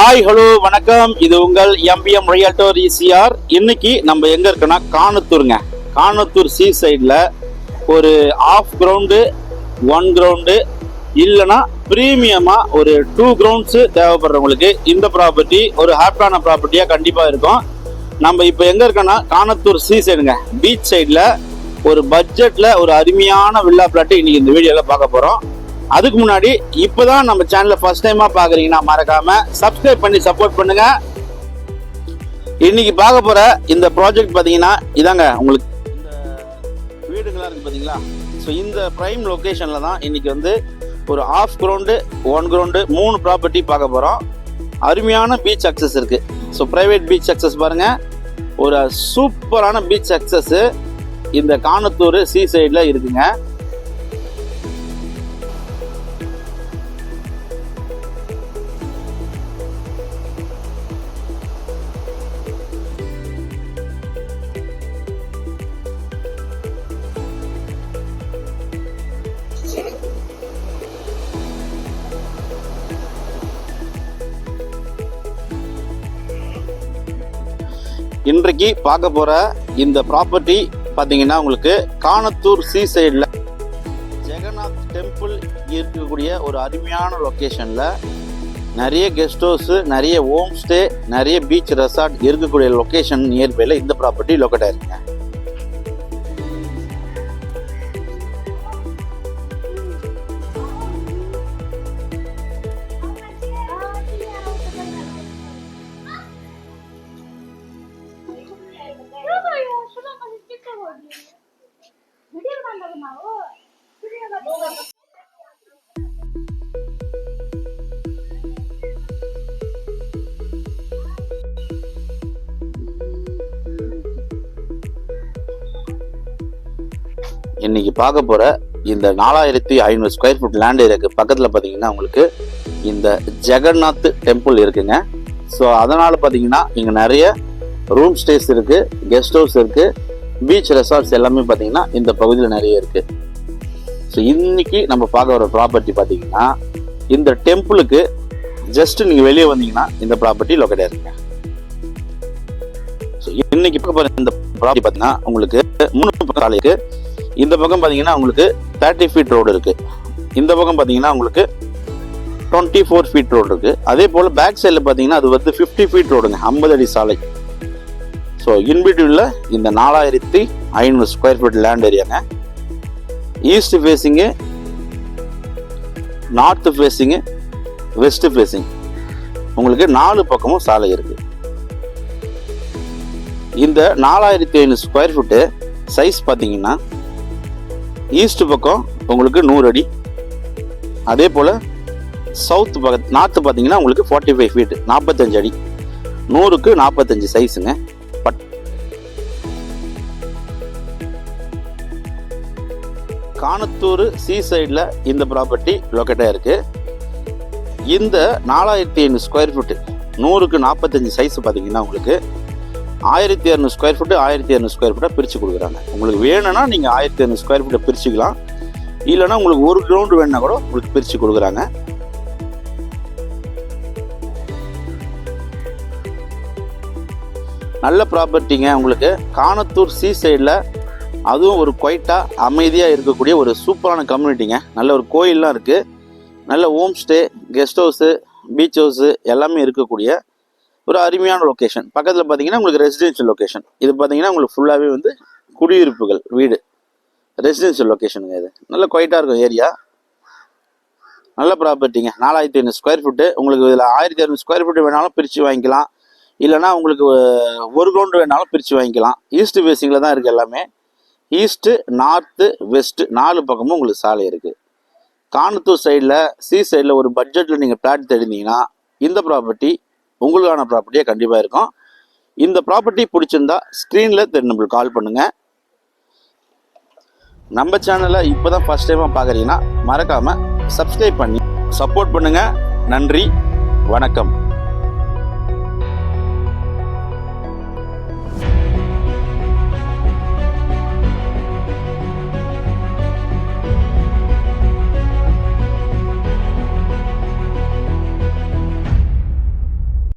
Hi hello வணக்கம். இது உங்கள் எம்பிஎம் ரியல்டர் ஈசிஆர். இன்னைக்கு நம்ம எங்க இருக்கோம்னா காணத்தூருங்க. காணத்தூர் சீ சைடில் ஒரு ஆஃப் கிரவுண்டு 1 கிரவுண்டு இல்லைன்னா ப்ரீமியமாக ஒரு 2 கிரவுண்ட்ஸு தேவைப்படுறவங்களுக்கு இந்த ப்ராப்பர்ட்டி ஒரு ஹாப்பியான ப்ராப்பர்ட்டியாக கண்டிப்பாக இருக்கும். நம்ம இப்போ எங்கே இருக்கோம்னா காணத்தூர் சீ சைடுங்க, பீச் சைடில் ஒரு பட்ஜெட்டில் ஒரு அருமையான வில்லா பிளாட்டு இன்னைக்கு இந்த வீடியோவில் பார்க்க போகிறோம். அதுக்கு முன்னாடி இப்போதான் நம்ம சேனலை ஃபர்ஸ்ட் டைமா பாக்குறீங்கன்னா மறக்காம சப்ஸ்கிரைப் பண்ணி சப்போர்ட் பண்ணுங்க. இன்னைக்கு பார்க்க போற இந்த ப்ராஜெக்ட் பாத்தீங்கன்னா இதாங்க, உங்களுக்கு இந்த வீடுங்களா இருக்கு பாத்தீங்களா. ஸோ இந்த பிரைம் லொகேஷன்ல தான் இன்னைக்கு வந்து ஒரு ஆஃப் கிரவுண்டு 1 கிரவுண்டு 3 ப்ராப்பர்ட்டி பார்க்க போறோம். அருமையான பீச் அக்சஸ் இருக்கு. ஸோ பிரைவேட் பீச் அக்சஸ் பாருங்க, ஒரு சூப்பரான பீச் அக்சஸ் இந்த காணத்தூர் சீ சைட்ல இருக்குங்க. இன்றைக்கு பார்க்க போற இந்த ப்ராப்பர்ட்டி பார்த்தீங்கன்னா உங்களுக்கு காணத்தூர் சீ சைடில் ஜெகநாத் டெம்பிள் இருக்கக்கூடிய ஒரு அருமையான லொக்கேஷனில் நிறைய கெஸ்ட் ஹவுஸு, நிறைய ஹோம் ஸ்டே, நிறைய பீச் ரெசார்ட் இருக்கக்கூடிய லொக்கேஷன் நியர்பைல இந்த ப்ராப்பர்ட்டி லொக்கேட் ஆயிருக்குங்க. இன்னைக்கு பார்க்க போற இந்த 4500 ஸ்கொயர் ஃபுட் லேண்ட் ஏரியாக்கு பக்கத்துல பாத்தீங்கன்னா உங்களுக்கு இந்த ஜெகநாத் டெம்பிள் இருக்குங்க. ஸோ அதனால பாத்தீங்கன்னா இங்க நிறைய ரூம் ஸ்டேஸ் இருக்கு, கெஸ்ட் ஹவுஸ் இருக்கு, பீச் ரெசார்ட்ஸ் எல்லாமே பாத்தீங்கன்னா இந்த பகுதியில் நிறைய இருக்கு. ஸோ இன்னைக்கு நம்ம பார்க்க வர ப்ராப்பர்ட்டி பாத்தீங்கன்னா இந்த டெம்பிளுக்கு ஜஸ்ட் நீங்க வெளியே வந்தீங்கன்னா இந்த ப்ராப்பர்ட்டி லொக்கேட் ஆயிருக்குங்க. ஸோ இன்னைக்கு இந்த ப்ராப்பர்ட்டி பாத்தீங்கன்னா உங்களுக்கு 3 பக்கம் சாலை இருக்கு. இந்த பக்கம் பார்த்தீங்கன்னா உங்களுக்கு 30 ஃபீட் ரோடு இருக்கு. இந்த பக்கம் பார்த்தீங்கன்னா உங்களுக்கு 24 ஃபீட் ரோடு இருக்கு. அதே போல் பேக் சைடில் பார்த்தீங்கன்னா அது வந்து 50 ஃபீட் ரோடுங்க, 50 அடி சாலை. ஸோ இன்பிட்வீனில் இந்த 4500 ஸ்கொயர் ஃபீட் லேண்ட் ஏரியாங்க. East facing, north facing, west facing, உங்களுக்கு 4 பக்கமும் சாலை இருக்கு. இந்த 4500 ஸ்கொயர் ஃபீட்டு சைஸ் பார்த்தீங்கன்னா ஈஸ்ட் பக்கம் உங்களுக்கு 100 அடி, அதே போல் சவுத் பக்கம் நார்த்து பார்த்தீங்கன்னா உங்களுக்கு 45 ஃபீட் 45 அடி, 100க்கு 45 சைஸுங்க. காணத்தூர் சீ சைடில் இந்த ப்ராப்பர்ட்டி லொக்கேட்டாக இருக்கு. இந்த 4500 ஸ்கொயர் ஃபீட்டு 100க்கு 45 சைஸ் பார்த்தீங்கன்னா உங்களுக்கு 1200 ஸ்கொயர் ஃபீட்டு 1200 ஸ்கொயர் ஃபீட்டாக பிரித்து கொடுக்குறாங்க. உங்களுக்கு வேணும்னா நீங்கள் 1200 ஸ்கொயர் ஃபீட்டை பிரிச்சுக்கலாம், இல்லைன்னா உங்களுக்கு 1 கிரவுண்டு வேணுன்னா கூட உங்களுக்கு பிரித்து கொடுக்குறாங்க. நல்ல ப்ராப்பர்ட்டிங்க. உங்களுக்கு காணத்தூர் சீ சைடில் அதுவும் ஒரு குவைட்டாக அமைதியாக இருக்கக்கூடிய ஒரு சூப்பரான கம்யூனிட்டிங்க. நல்ல ஒரு கோயிலெலாம் இருக்குது, நல்ல home stay, guest house, beach house எல்லாமே இருக்கக்கூடிய ஒரு அருமையான லொக்கேஷன். பக்கத்தில் பார்த்தீங்கன்னா உங்களுக்கு ரெசிடென்ஷியல் லொக்கேஷன். இது பார்த்தீங்கன்னா உங்களுக்கு ஃபுல்லாகவே வந்து குடியிருப்புகள் வீடு, ரெசிடென்ஷியல் லொக்கேஷனுங்க. இது நல்ல குவைட்டாக இருக்கும் ஏரியா, நல்ல ப்ராப்பர்ட்டிங்க. 4500 ஸ்கொயர் ஃபீட்டு. உங்களுக்கு இதில் 1200 ஸ்கொயர் ஃபீட்டு வேணாலும் பிரித்து வாங்கிக்கலாம், இல்லைனா உங்களுக்கு 1 கிரவுண்டு வேணாலும் பிரித்து வாங்கிக்கலாம். ஈஸ்ட் ஃபேஸிங்கில் தான் இருக்குது எல்லாமே. ஈஸ்ட்டு, நார்த்து, வெஸ்ட்டு 4 பக்கமும் உங்களுக்கு சாலை இருக்குது. காணத்தூர் சைடில் சீ சைடில் ஒரு பட்ஜெட்டில் நீங்கள் பிளாட் தேடினீங்கன்னா இந்த ப்ராப்பர்ட்டி உங்களுக்கான ப்ராப்பர்ட்டியாக கண்டிப்பாக இருக்கும். இந்த ப்ராப்பர்ட்டி பிடிச்சிருந்தா ஸ்க்ரீனில் நம்மளுக்கு கால் பண்ணுங்கள். நம்ம சேனலை இப்போ தான் ஃபஸ்ட் டைமாக பார்க்குறீங்கன்னா மறக்காமல் சப்ஸ்கிரைப் பண்ணி சப்போர்ட் பண்ணுங்கள். நன்றி, வணக்கம்.